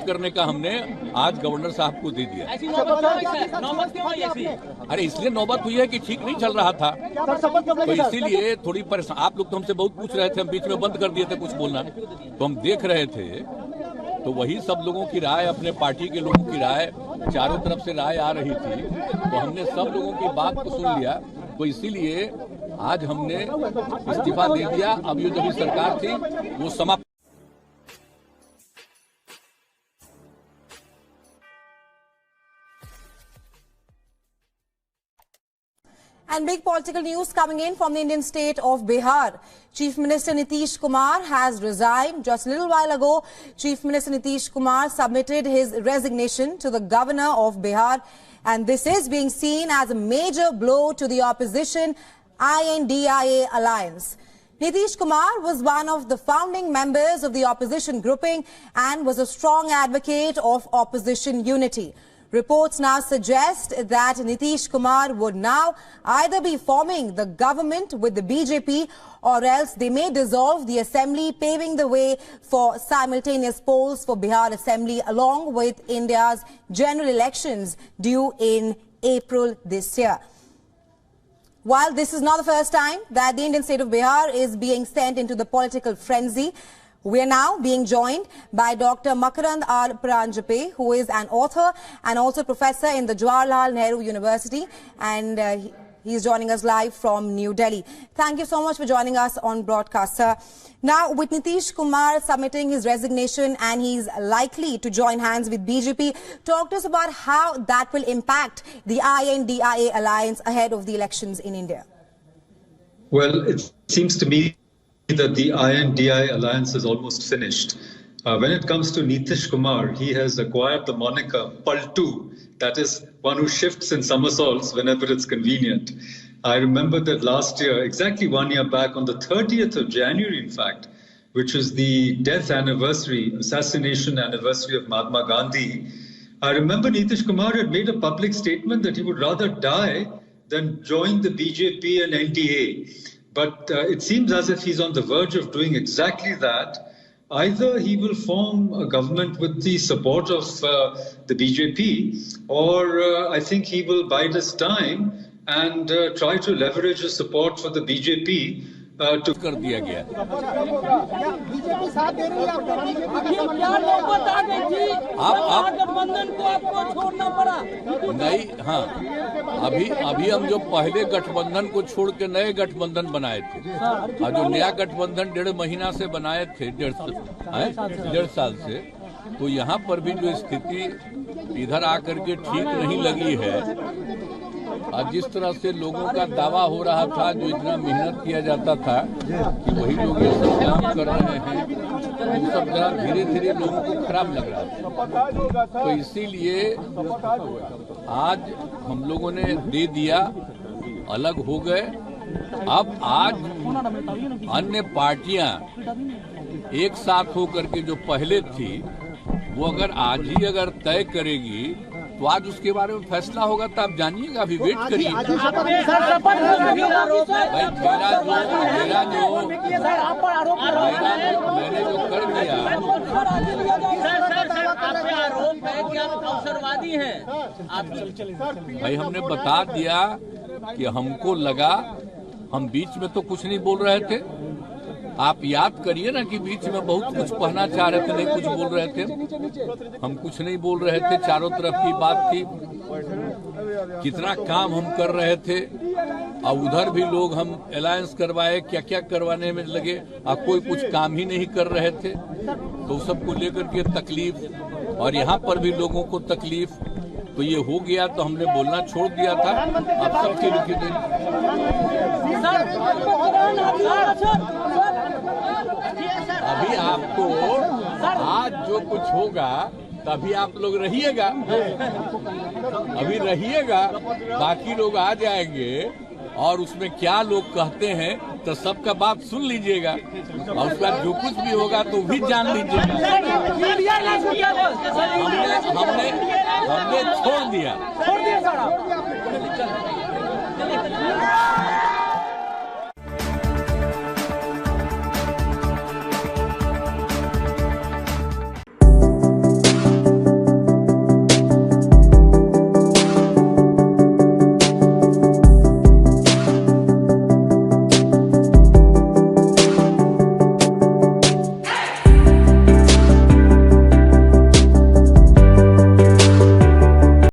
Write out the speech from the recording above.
करने का हमने आज गवर्नर साहब को दे दिया। अरे इसलिए नौबत हुई है कि ठीक नहीं चल रहा था, तो इसीलिए थोड़ी परेशान। आप लोग तो हमसे बहुत पूछ रहे थे, हम बीच में बंद कर दिए थे कुछ बोलना, तो हम देख रहे थे, तो वही सब लोगों की राय, अपने पार्टी के लोगों की राय, चारों तरफ से राय आ रही थी, तो हमने सब लोगों की बात को सुन लिया, तो इसीलिए आज हमने इस्तीफा दे दिया। अब ये जो भी सरकार थी वो समाप्त। And big political news coming in from the Indian state of Bihar. Chief Minister Nitish Kumar has resigned. Just a little while ago, Chief Minister Nitish Kumar submitted his resignation to the governor of Bihar. And this is being seen as a major blow to the opposition INDIA alliance. Nitish Kumar was one of the founding members of the opposition grouping and was a strong advocate of opposition unity. Reports now suggest that Nitish Kumar would now either be forming the government with the BJP or else they may dissolve the assembly, paving the way for simultaneous polls for Bihar Assembly along with India's general elections due in April this year. While this is not the first time that the Indian state of Bihar is being sent into the political frenzy, we are now being joined by Dr. Makarand R. Pranjape, who is an author and also professor in the Jawaharlal Nehru University, and he is joining us live from New Delhi. Thank you so much for joining us on broadcast, sir. Now, with Nitish Kumar submitting his resignation and he's likely to join hands with BJP, talk to us about how that will impact the INDIA alliance ahead of the elections in India. Well, it seems to me that the INDI alliance is almost finished. When it comes to Nitish Kumar, he has acquired the moniker Paltu, that is one who shifts and somersaults whenever it's convenient. I remember that last year, exactly 1 year back, on the 30th of January, in fact, which is the death anniversary, assassination anniversary of Mahatma Gandhi, I remember Nitish Kumar had made a public statement that he would rather die than join the BJP and NDA. But it seems as if he's on the verge of doing exactly that. Either he will form a government with the support of the BJP, or I think he will bide his time and try to leverage his support for the BJP to कर दिया गया। आप गठबंधन को आपको छोड़ना पड़ा नहीं, हाँ, अभी हम जो पहले गठबंधन को छोड़ के नए गठबंधन बनाए थे, और जो नया गठबंधन 1.5 महीना से बनाए थे, 1.5 साल से, तो यहाँ पर भी जो स्थिति इधर आकर के ठीक नहीं लगी है, और जिस तरह से लोगों का दावा हो रहा था, जो इतना मेहनत किया जाता था कि वही लोग ये सब काम कर रहे हैं, वो सब जरा धीरे धीरे लोगों को खराब लग रहा था। तो इसीलिए आज हम लोगों ने दे दिया, अलग हो गए। अब आज अन्य पार्टियां एक साथ होकर के जो पहले थी, वो अगर आज ही अगर तय करेगी तो आज उसके बारे में फैसला होगा, तो आप जानिएगा, अभी वेट करिए। भाई मैंने जो कर दिया, आरोप है कि आप अवसरवादी हैं। भाई हमने बता दिया कि हमको लगा, हम बीच में तो कुछ नहीं बोल रहे थे। आप याद करिए ना कि बीच में बहुत कुछ कहना चाह रहे थे, नहीं कुछ बोल रहे थे, हम कुछ नहीं बोल रहे थे, चारों तरफ की बात थी, कितना काम हम कर रहे थे, और उधर भी लोग हम अलायंस करवाए, क्या क्या करवाने में लगे, और कोई कुछ काम ही नहीं कर रहे थे, तो सबको लेकर के तकलीफ, और यहाँ पर भी लोगों को तकलीफ, तो ये हो गया, तो हमने बोलना छोड़ दिया था। आप सबके लिखे अभी आपको आज जो कुछ होगा तभी आप लोग रहिएगा, अभी रहिएगा, बाकी लोग आ जाएंगे और उसमें क्या लोग कहते हैं तो सबका बात सुन लीजिएगा, और उसका जो कुछ भी होगा तो भी जान लीजिएगा। हमने छोड़ दिया।